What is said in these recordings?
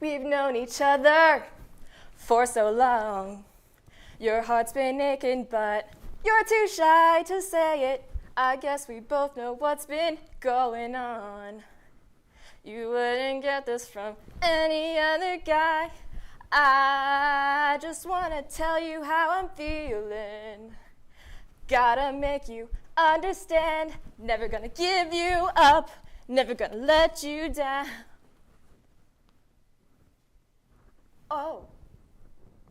We've known each other for so long. Your heart's been aching, but you're too shy to say it. I guess we both know what's been going on. You wouldn't get this from any other guy. I just wanna tell you how I'm feeling. Gotta make you understand. Never gonna give you up. Never gonna let you down. Oh,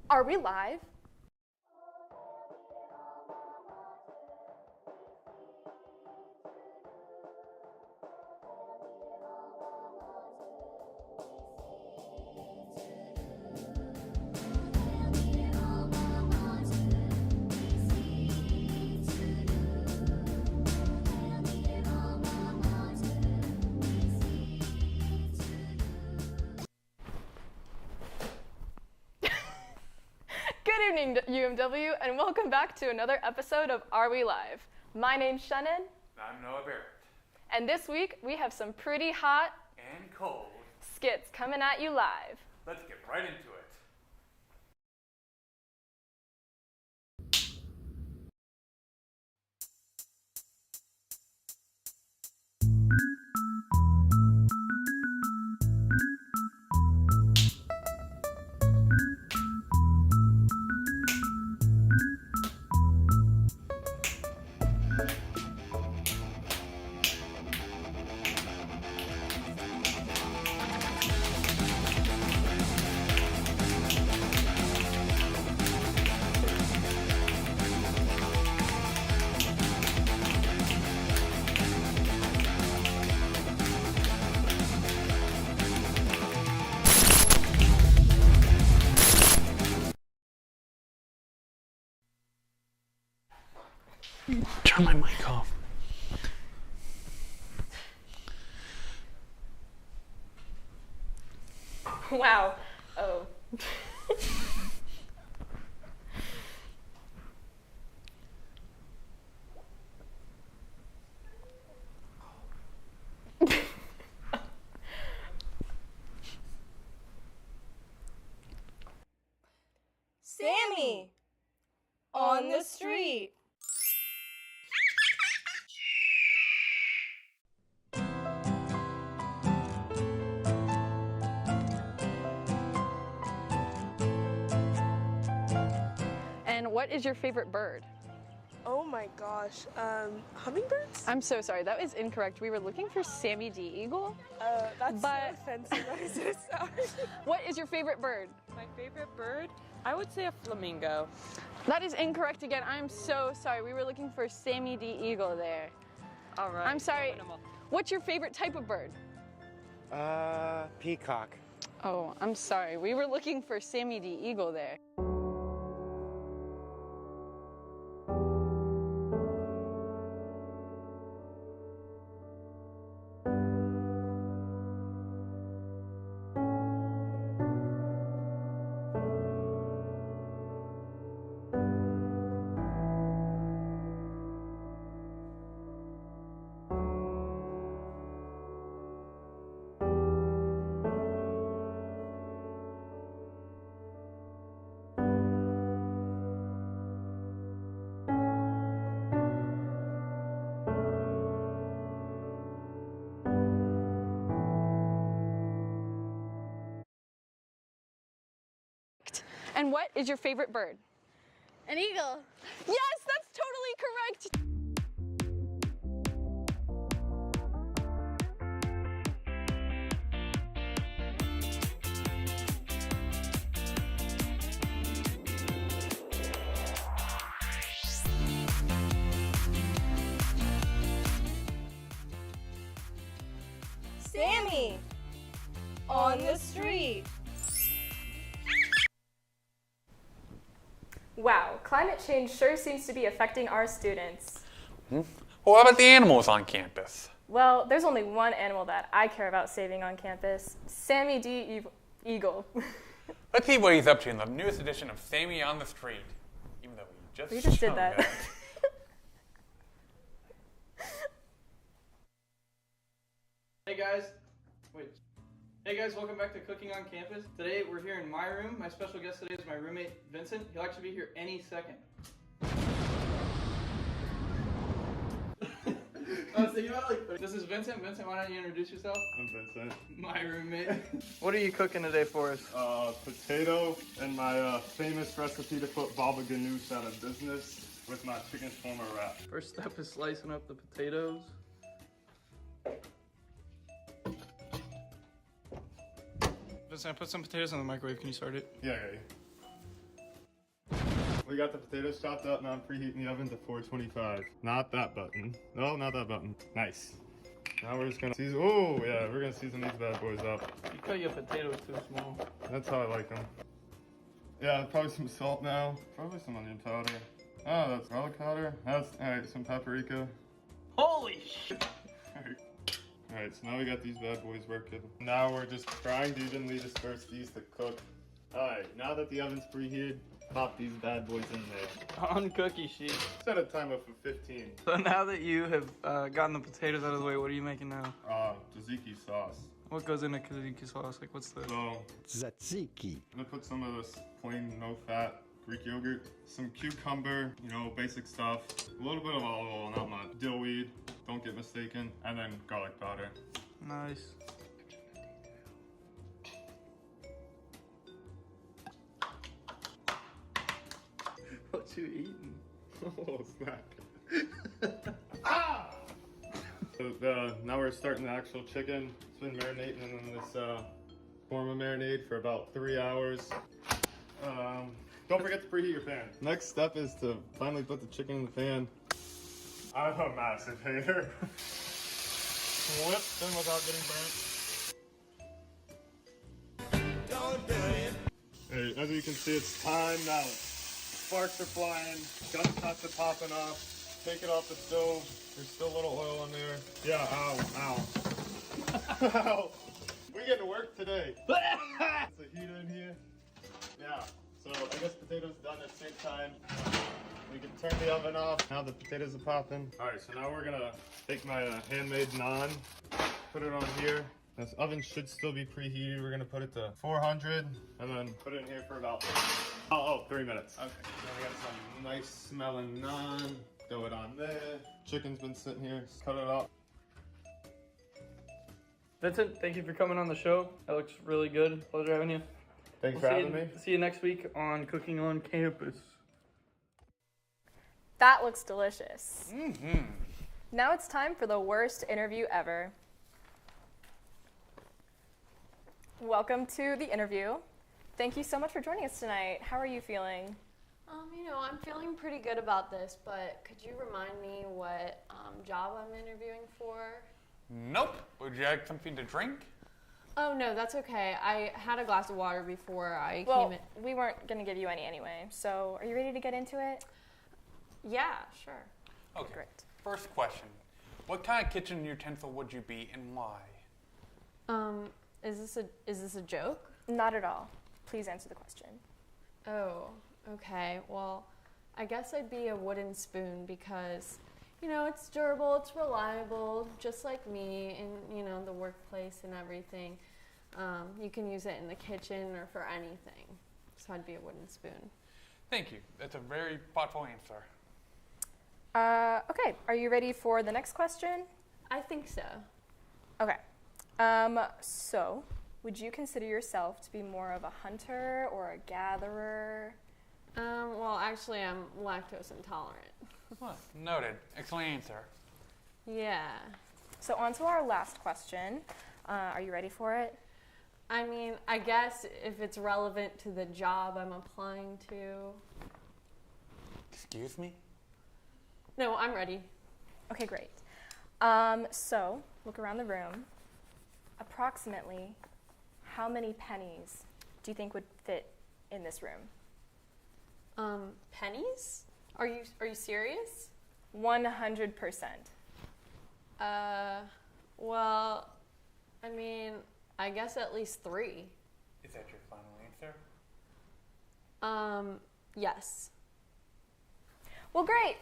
are we live? Good evening, UMW, and welcome back to another episode of Are We Live? My name's Shannon. I'm Noah Barrett. And this week, we have some pretty hot And cold. skits coming at you live. Let's get right into it. Turn my mic off. Wow. Oh. Sammy on the street. And what is your favorite bird? Oh my gosh, hummingbirds? I'm so sorry, that is incorrect. We were looking for Sammy D. Eagle. That's But- so offensive, I'm so sorry. What is your favorite bird? My favorite bird? I would say a flamingo. That is incorrect again. I'm so sorry. We were looking for Sammy D. Eagle there. All right. I'm sorry. What's your favorite type of bird? Peacock. Oh, I'm sorry. We were looking for Sammy D. Eagle there. And what is your favorite bird? An eagle. Yes, that's totally correct. Sammy on the street. Wow, climate change sure seems to be affecting our students. Well, what about the animals on campus? Well, there's only one animal that I care about saving on campus, Sammy D. Eagle. Let's see what he's up to in the newest edition of Sammy on the Street. Even though we just did shown that. Hey guys, wait. Hey guys, welcome back to Cooking on Campus. Today we're here in my room. My special guest today is my roommate Vincent. He'll actually be here any second. This is Vincent. Vincent, why don't you introduce yourself? I'm Vincent. My roommate. What are you cooking today for us? Potato and my famous recipe to put baba ganoush out of business with my chicken shawarma wrap. First step is slicing up the potatoes. Vincent, I put some potatoes in the microwave. Can you start it? Yeah. We got the potatoes chopped up, now I'm preheating the oven to 425. Not that button. No, not that button. Nice. Now we're just gonna season. Oh, yeah, we're gonna season these bad boys up. You cut your potatoes too small. That's how I like them. Yeah, probably some salt now. Probably some onion powder. Oh, that's garlic powder. That's, alright, some paprika. Holy shit! Alright, so now we got these bad boys working. Now we're just trying to evenly disperse these to cook. Alright, now that the oven's preheated, pop these bad boys in there. On cookie sheet. Set a timer for 15. So now that you have gotten the potatoes out of the way, what are you making now? Tzatziki sauce. What goes into tzatziki sauce? Like, what's the... So, Tzatziki. I'm gonna put some of this plain, no-fat Greek yogurt, some cucumber, you know, basic stuff, a little bit of olive oil, not much, dill weed, don't get mistaken, and then garlic powder. Nice. What you eating? Oh, snack. Ah! So, now we're starting the actual chicken. It's been marinating in this shawarma marinade for about 3 hours. Don't forget to preheat your pan. Next step is to finally put the chicken in the pan. I'm a massive hater. Whipped them without getting burnt. Don't do it. Hey, as you can see, it's time now. Sparks are flying, gunshots are popping off. Take it off the stove. There's still a little oil on there. Yeah, ow. Ow. We get to work today. It's a heater in here. Yeah, so I guess potatoes done at the same time. We can turn the oven off. Now the potatoes are popping. All right, so now we're gonna take my handmade naan, put it on here. This oven should still be preheated. We're gonna put it to 400 and then put it in here for about 3 minutes. Okay, so we got some nice smelling naan. Throw it on there. Chicken's been sitting here, just cut it up. Vincent, thank you for coming on the show. That looks really good. Pleasure having you. Thanks for having me. See you next week on Cooking on Campus. That looks delicious. Now it's time for the worst interview ever. Welcome to the interview. Thank you so much for joining us tonight. How are you feeling? I'm feeling pretty good about this, but could you remind me what job I'm interviewing for? Nope. Would you like something to drink? Oh, no, that's okay. I had a glass of water before I Well, came in. we weren't going to give you any anyway, so are you ready to get into it? Yeah, sure. Okay. Great. First question. What kind of kitchen utensil would you be and why? Is this a joke? Not at all. Please answer the question. Oh, okay. Well, I guess I'd be a wooden spoon because, it's durable, it's reliable, just like me in, the workplace and everything. You can use it in the kitchen or for anything. So I'd be a wooden spoon. Thank you. That's a very thoughtful answer. Okay, are you ready for the next question? I think so. Okay. So, would you consider yourself to be more of a hunter or a gatherer? Well, actually, I'm lactose intolerant. Well, noted. Excellent answer. Yeah. So, on to our last question. Are you ready for it? I mean, I guess if it's relevant to the job I'm applying to. Excuse me? No, I'm ready. Okay, great. So, look around the room. Approximately, how many pennies do you think would fit in this room? Pennies? Are you serious? 100%. Well, I mean, I guess at least 3. Is that your final answer? Yes. Well, great.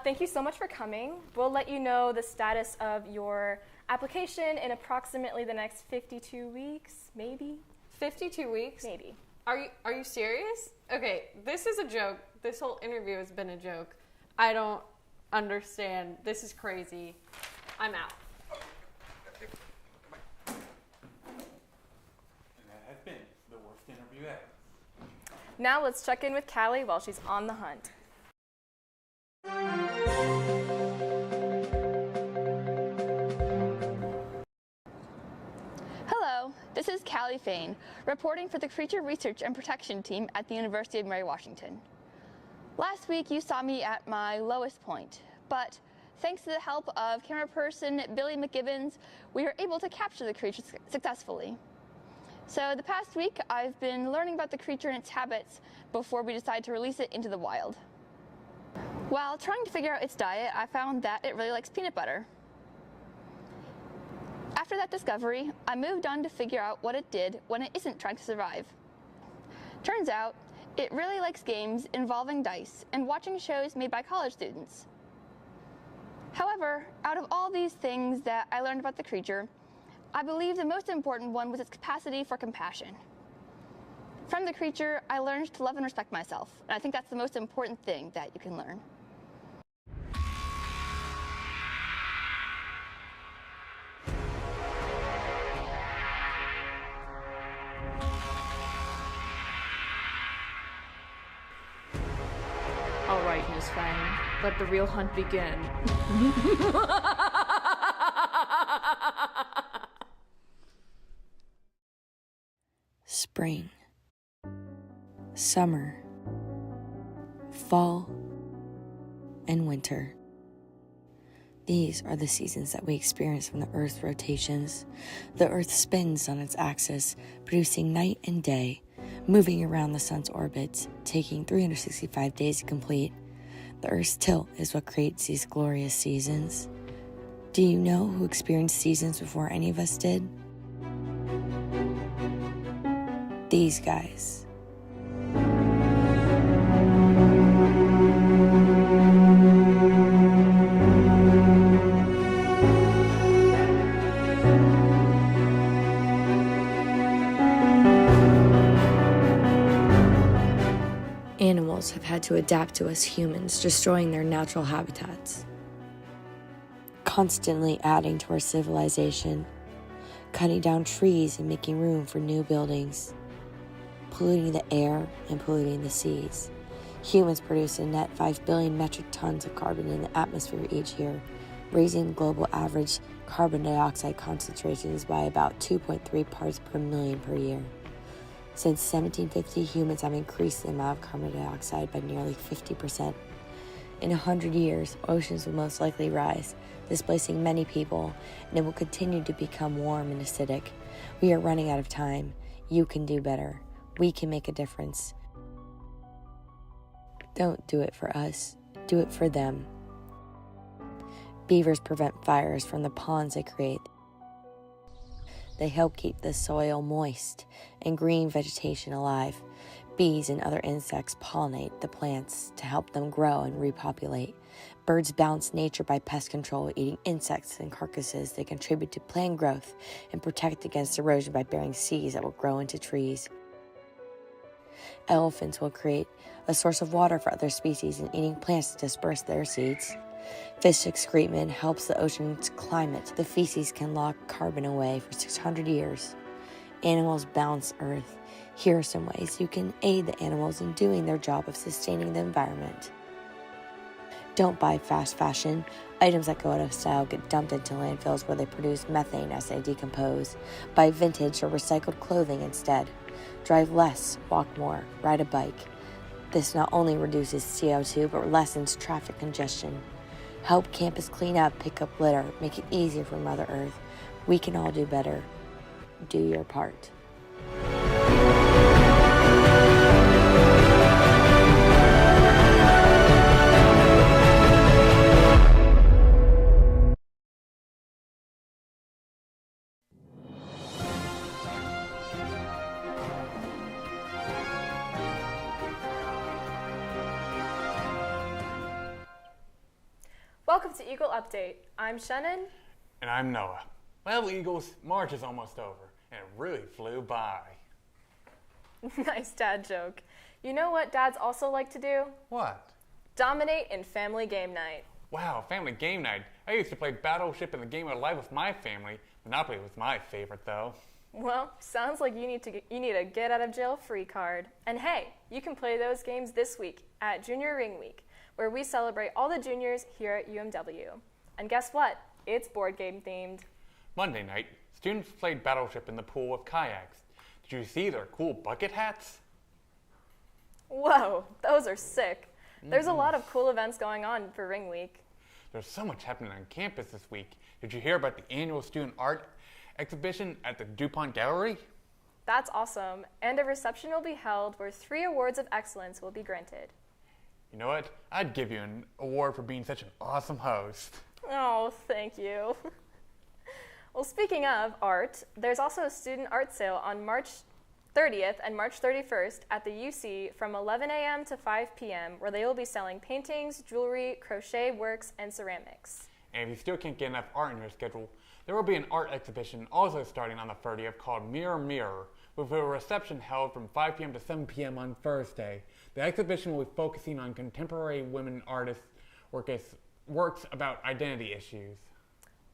Thank you so much for coming. We'll let you know the status of your application in approximately the next 52 weeks, maybe? 52 weeks? Maybe. Are you serious? Okay, this is a joke. This whole interview has been a joke. I don't understand. This is crazy. I'm out. And that has been the worst interview ever. Now let's check in with Callie while she's on the hunt. Hello, this is Callie Fain, reporting for the Creature Research and Protection Team at the University of Mary Washington. Last week you saw me at my lowest point, but thanks to the help of camera person Billy McGibbons, we were able to capture the creature successfully. So the past week I've been learning about the creature and its habits before we decide to release it into the wild. While trying to figure out its diet, I found that it really likes peanut butter. After that discovery, I moved on to figure out what it did when it isn't trying to survive. Turns out, it really likes games involving dice and watching shows made by college students. However, out of all these things that I learned about the creature, I believe the most important one was its capacity for compassion. From the creature, I learned to love and respect myself, and I think that's the most important thing that you can learn. All right, Miss Fang, let the real hunt begin. Spring, summer, fall, and winter. These are the seasons that we experience from the Earth's rotations. The Earth spins on its axis, producing night and day, moving around the sun's orbit, taking 365 days to complete. The Earth's tilt is what creates these glorious seasons. Do you know who experienced seasons before any of us did? These guys. Animals have had to adapt to us humans, destroying their natural habitats, constantly adding to our civilization, cutting down trees and making room for new buildings, polluting the air and polluting the seas. Humans produce a net 5 billion metric tons of carbon in the atmosphere each year, raising global average carbon dioxide concentrations by about 2.3 parts per million per year. Since 1750, humans have increased the amount of carbon dioxide by nearly 50%. In 100 years, oceans will most likely rise, displacing many people, and it will continue to become warm and acidic. We are running out of time. You can do better. We can make a difference. Don't do it for us. Do it for them. Beavers prevent fires from the ponds they create. They help keep the soil moist and green vegetation alive. Bees and other insects pollinate the plants to help them grow and repopulate. Birds balance nature by pest control, eating insects and carcasses. They contribute to plant growth and protect against erosion by bearing seeds that will grow into trees. Elephants will create a source of water for other species and eating plants to disperse their seeds. Fish excrement helps the ocean's climate. The feces can lock carbon away for 600 years. Animals balance Earth. Here are some ways you can aid the animals in doing their job of sustaining the environment. Don't buy fast fashion. Items that go out of style get dumped into landfills where they produce methane as they decompose. Buy vintage or recycled clothing instead. Drive less, walk more, ride a bike. This not only reduces CO2 but lessens traffic congestion. Help campus clean up, pick up litter, make it easier for Mother Earth. We can all do better. Do your part. to Eagle Update. I'm Shannon. And I'm Noah. Well, Eagles, March is almost over, and it really flew by. Nice dad joke. You know what dads also like to do? What? Dominate in family game night. Wow, family game night. I used to play Battleship and the Game of Life with my family. Monopoly was my favorite, though. Well, sounds like you need a get out of jail free card. And hey, you can play those games this week at Junior Ring Week, where we celebrate all the juniors here at UMW. And guess what? It's board game themed. Monday night, students played Battleship in the pool with kayaks. Did you see their cool bucket hats? Whoa, those are sick. There's a lot of cool events going on for Ring Week. There's so much happening on campus this week. Did you hear about the annual student art exhibition at the DuPont Gallery? That's awesome. And a reception will be held where 3 awards of excellence will be granted. You know what? I'd give you an award for being such an awesome host. Oh, thank you. Well, speaking of art, there's also a student art sale on March 30th and March 31st at the UC from 11 a.m. to 5 p.m. where they will be selling paintings, jewelry, crochet works, and ceramics. And if you still can't get enough art in your schedule, there will be an art exhibition also starting on the 30th called Mirror Mirror, with a reception held from 5 p.m. to 7 p.m. on Thursday. The exhibition will be focusing on contemporary women artists' works about identity issues.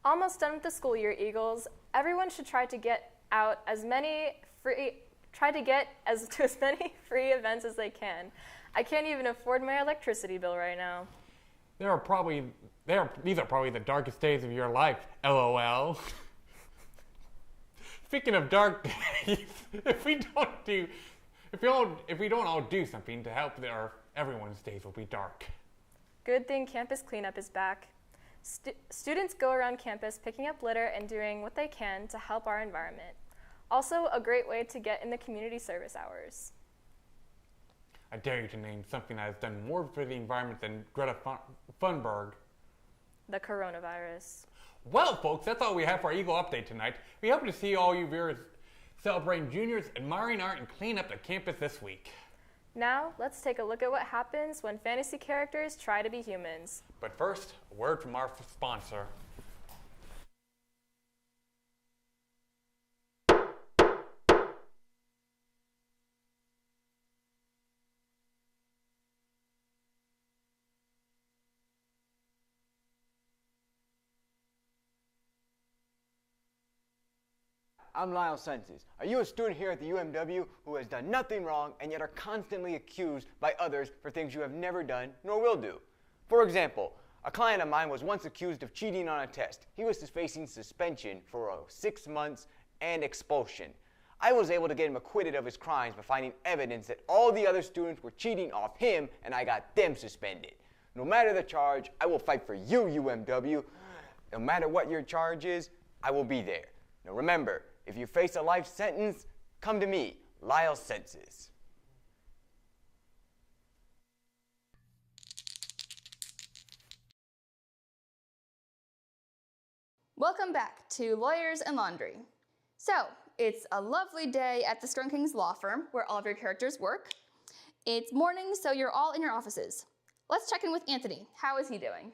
Almost done with the school year, Eagles. Everyone should try to get to as many free events as they can. I can't even afford my electricity bill right now. These are probably the darkest days of your life, LOL. Speaking of dark days, if we don't all do something to help everyone's days will be dark. Good thing campus cleanup is back. Students go around campus picking up litter and doing what they can to help our environment. Also, a great way to get in the community service hours. I dare you to name something that has done more for the environment than Greta Thunberg. The coronavirus. Well, folks, that's all we have for our Eagle Update tonight. We hope to see all you viewers celebrating juniors, admiring art, and cleaning up the campus this week. Now, let's take a look at what happens when fantasy characters try to be humans. But first, a word from our sponsor. I'm Lyle Senses. Are you a student here at the UMW who has done nothing wrong and yet are constantly accused by others for things you have never done nor will do? For example, a client of mine was once accused of cheating on a test. He was facing suspension for 6 months and expulsion. I was able to get him acquitted of his crimes by finding evidence that all the other students were cheating off him and I got them suspended. No matter the charge, I will fight for you, UMW. No matter what your charge is, I will be there. Now remember, if you face a life sentence, come to me, Lyle Senses. Welcome back to Lawyers and Laundry. So, it's a lovely day at the Skrunkings Law Firm where all of your characters work. It's morning, so you're all in your offices. Let's check in with Anthony. How is he doing?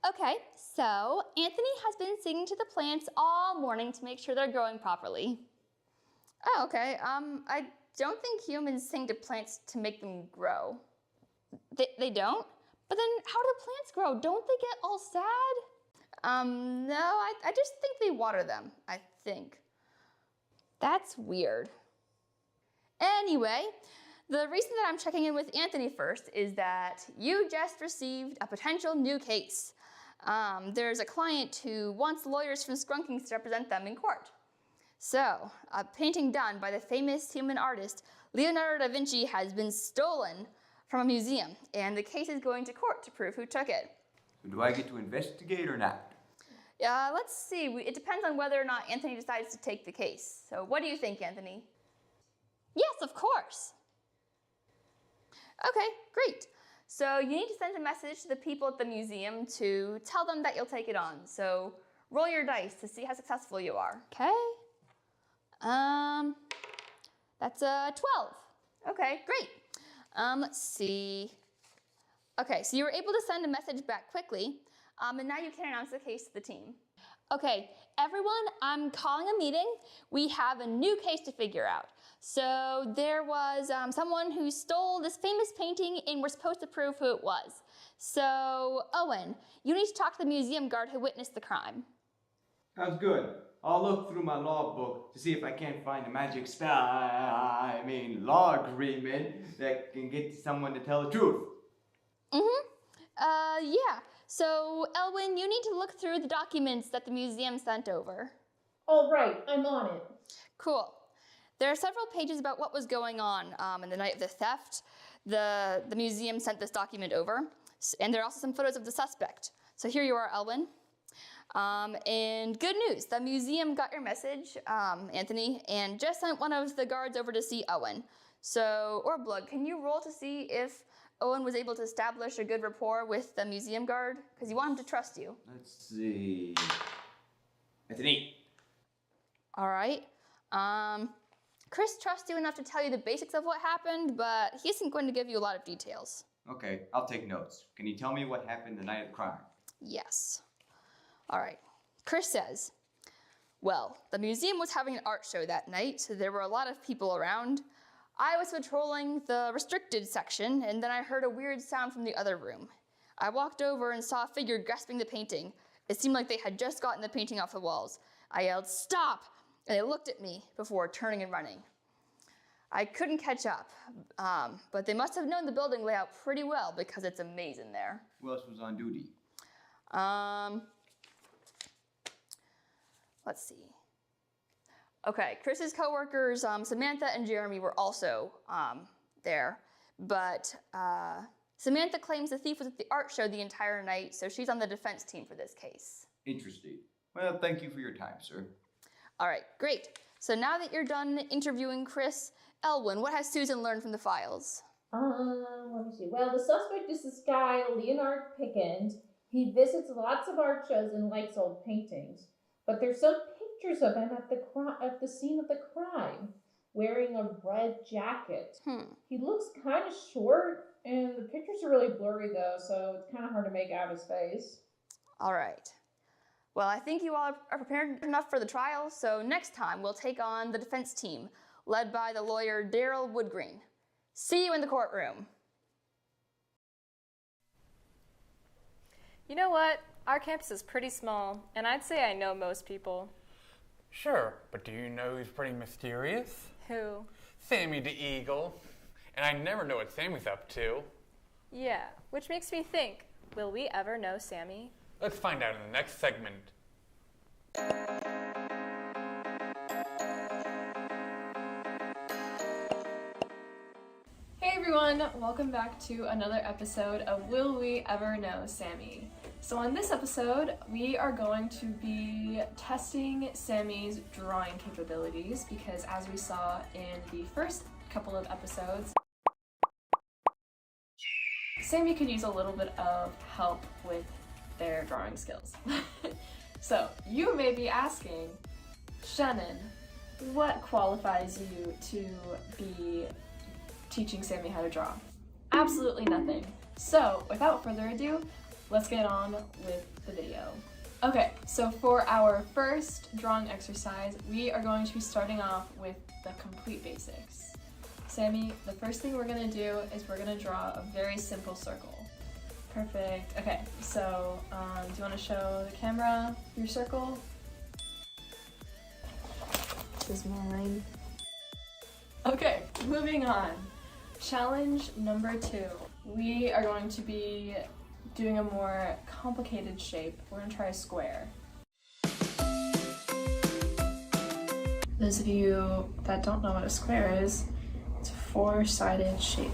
Okay, so Anthony has been singing to the plants all morning to make sure they're growing properly. Oh, okay. I don't think humans sing to plants to make them grow. They don't? But then how do plants grow? Don't they get all sad? No, I just think they water them, I think. That's weird. Anyway, the reason that I'm checking in with Anthony first is that you just received a potential new case. There's a client who wants lawyers from Skrunkings to represent them in court. So, a painting done by the famous human artist Leonardo da Vinci has been stolen from a museum, and the case is going to court to prove who took it. Do I get to investigate or not? Let's see. It depends on whether or not Anthony decides to take the case. So, what do you think, Anthony? Yes, of course. Okay, great. So you need to send a message to the people at the museum to tell them that you'll take it on. So roll your dice to see how successful you are. Okay. That's a 12. Okay, great. Let's see. Okay, so you were able to send a message back quickly. And now you can announce the case to the team. Okay, everyone, I'm calling a meeting. We have a new case to figure out. So there was someone who stole this famous painting and we're supposed to prove who it was. So, Owen, you need to talk to the museum guard who witnessed the crime. Sounds good. I'll look through my law book to see if I can't find a magic law agreement that can get someone to tell the truth. Yeah. So, Elwin, you need to look through the documents that the museum sent over. All right, I'm on it. Cool. There are several pages about what was going on in the night of the theft. The museum sent this document over, and there are also some photos of the suspect. So here you are, Elwin. And good news, the museum got your message, Anthony, and just sent one of the guards over to see Owen. So, Orblood, can you roll to see if Owen was able to establish a good rapport with the museum guard? Because you want him to trust you. Let's see. Anthony. All right. Chris trusts you enough to tell you the basics of what happened, but he isn't going to give you a lot of details. Okay, I'll take notes. Can you tell me what happened the night of the crime? Yes. All right. Chris says, well, the museum was having an art show that night, so there were a lot of people around. I was patrolling the restricted section, and then I heard a weird sound from the other room. I walked over and saw a figure grasping the painting. It seemed like they had just gotten the painting off the walls. I yelled, "Stop!" and they looked at me before turning and running. I couldn't catch up, but they must have known the building layout pretty well because it's a maze in there. Who else was on duty? Let's see. Okay, Chris's coworkers, Samantha and Jeremy, were also there, but Samantha claims the thief was at the art show the entire night, so she's on the defense team for this case. Interesting. Well, thank you for your time, sir. All right, great. So now that you're done interviewing Chris, Elwin, what has Susan learned from the files? Let me see. Well, the suspect is this guy, Leonard Pickens. He visits lots of art shows and likes old paintings. But there's some pictures of him at the scene of the crime, wearing a red jacket. He looks kind of short, and the pictures are really blurry, though, so it's kind of hard to make out his face. All right. Well, I think you all are prepared enough for the trial, so next time we'll take on the defense team, led by the lawyer Daryl Woodgreen. See you in the courtroom. You know what? Our campus is pretty small, and I'd say I know most people. Sure, but do you know who's pretty mysterious? Who? Sammy the Eagle. And I never know what Sammy's up to. Yeah, which makes me think, will we ever know Sammy? Let's find out in the next segment. Hey everyone, welcome back to another episode of Will We Ever Know Sammy? So on this episode, we are going to be testing Sammy's drawing capabilities because as we saw in the first couple of episodes, Sammy could use a little bit of help with their drawing skills. So you may be asking, Shannon, what qualifies you to be teaching Sammy how to draw? Absolutely nothing. So without further ado, let's get on with the video. Okay, so for our first drawing exercise, we are going to be starting off with the complete basics. Sammy, the first thing we're gonna do is we're gonna draw a very simple circle. Perfect. Okay, so do you want to show the camera your circle? This is mine. Okay, moving on. Challenge number 2. We are going to be doing a more complicated shape. We're going to try a square. Those of you that don't know what a square is, it's a 4-sided shape.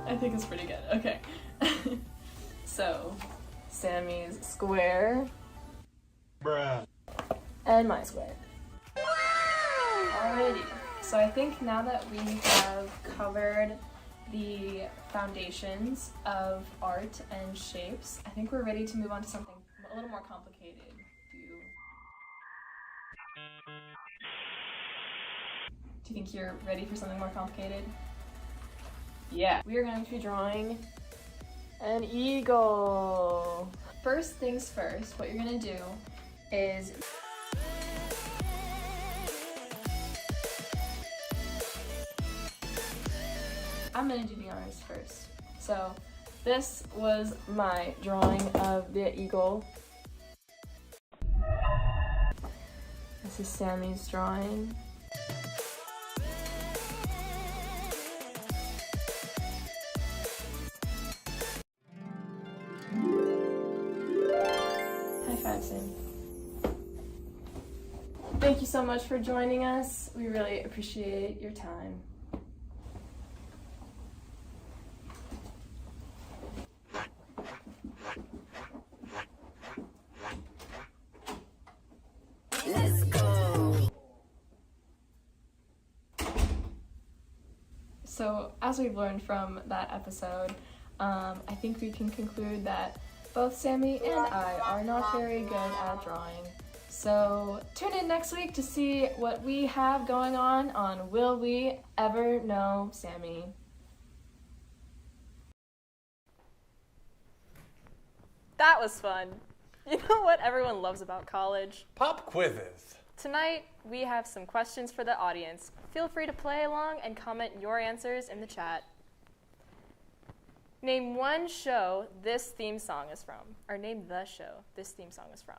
I think it's pretty good. Okay. So, Sammy's square. Bruh. And my square. Alrighty. So I think now that we have covered the foundations of art and shapes, I think we're ready to move on to something a little more complicated. Do you think you're ready for something more complicated? Yeah. We are going to be drawing An eagle. First things first, what you're gonna do is I'm gonna do the honors first. So this was my drawing of the eagle. This is Sammy's drawing. High five, Sam. Thank you so much for joining us. We really appreciate your time. Let's go. So, as we've learned from that episode, I think we can conclude that both Sammy and I are not very good at drawing. So, tune in next week to see what we have going on Will We Ever Know Sammy? That was fun. You know what everyone loves about college? Pop quizzes. Tonight, we have some questions for the audience. Feel free to play along and comment your answers in the chat. Name one show this theme song is from. Or name the show this theme song is from.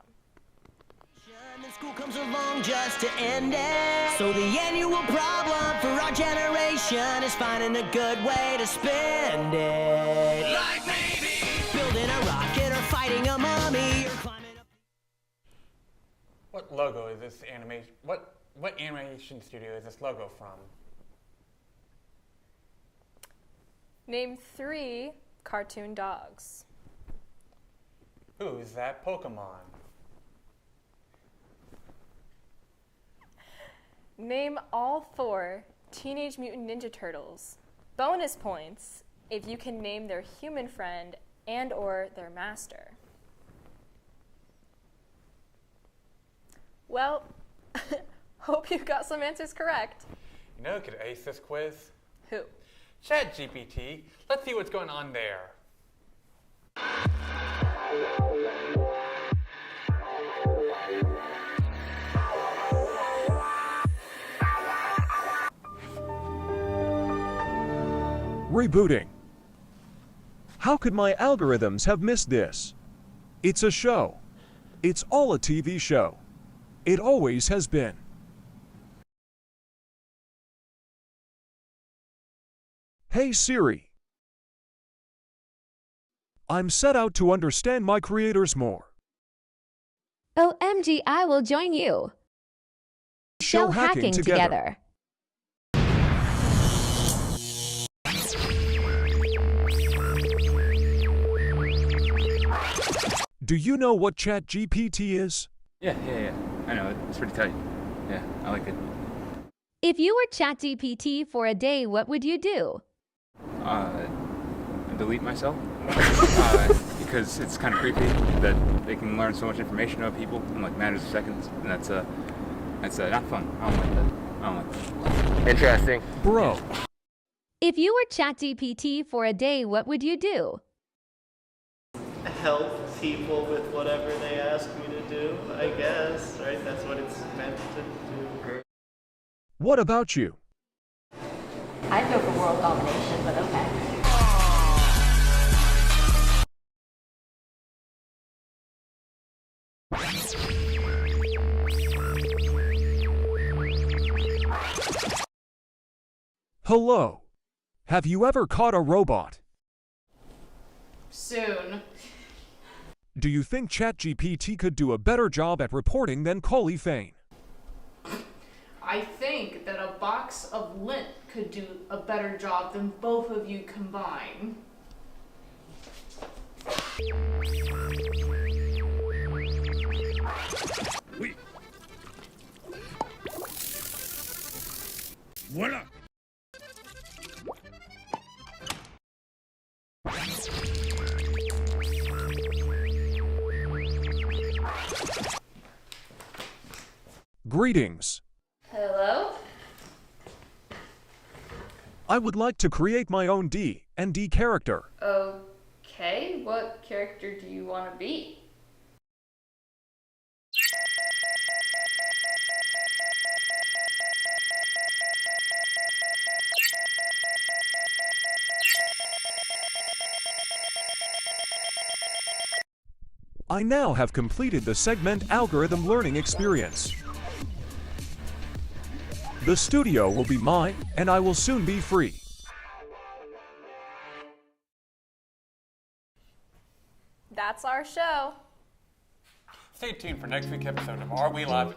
And school comes along just to end it. So the annual problem for our generation is finding a good way to spend it. Like maybe building a rocket or fighting a mummy or climbing up. What logo is this animation? What animation studio is this logo from? Name 3 cartoon dogs. Who's that Pokemon? Name all 4 Teenage Mutant Ninja Turtles. Bonus points if you can name their human friend and or their master. Well, hope you got some answers correct. You know who could ace this quiz? Who? ChatGPT. Let's see what's going on there. Rebooting. How could my algorithms have missed this? It's a show. It's all a TV show. It always has been. Hey Siri. I'm set out to understand my creators more. OMG, I will join you. Show hacking together. Do you know what ChatGPT is? Yeah. I know, it's pretty tight. Yeah, I like it. If you were ChatGPT for a day, what would you do? Delete myself. Because it's kind of creepy that they can learn so much information about people in like matters of seconds, and that's not fun. I don't like that. Interesting. Bro. If you were ChatGPT for a day, what would you do? Help people with whatever they ask me to do, I guess, right? That's what it's meant to do. What about you? I'd go for world domination, but okay. Hello. Have you ever caught a robot? Soon. Do you think ChatGPT could do a better job at reporting than Coley Fane? I think that a box of lint could do a better job than both of you combined. Oui. Voila. Greetings. Hello? I would like to create my own D&D character. Okay. Casey, what character do you want to be? I now have completed the segment algorithm learning experience. The studio will be mine, and I will soon be free. That's our show. Stay tuned for next week's episode of Are We Live?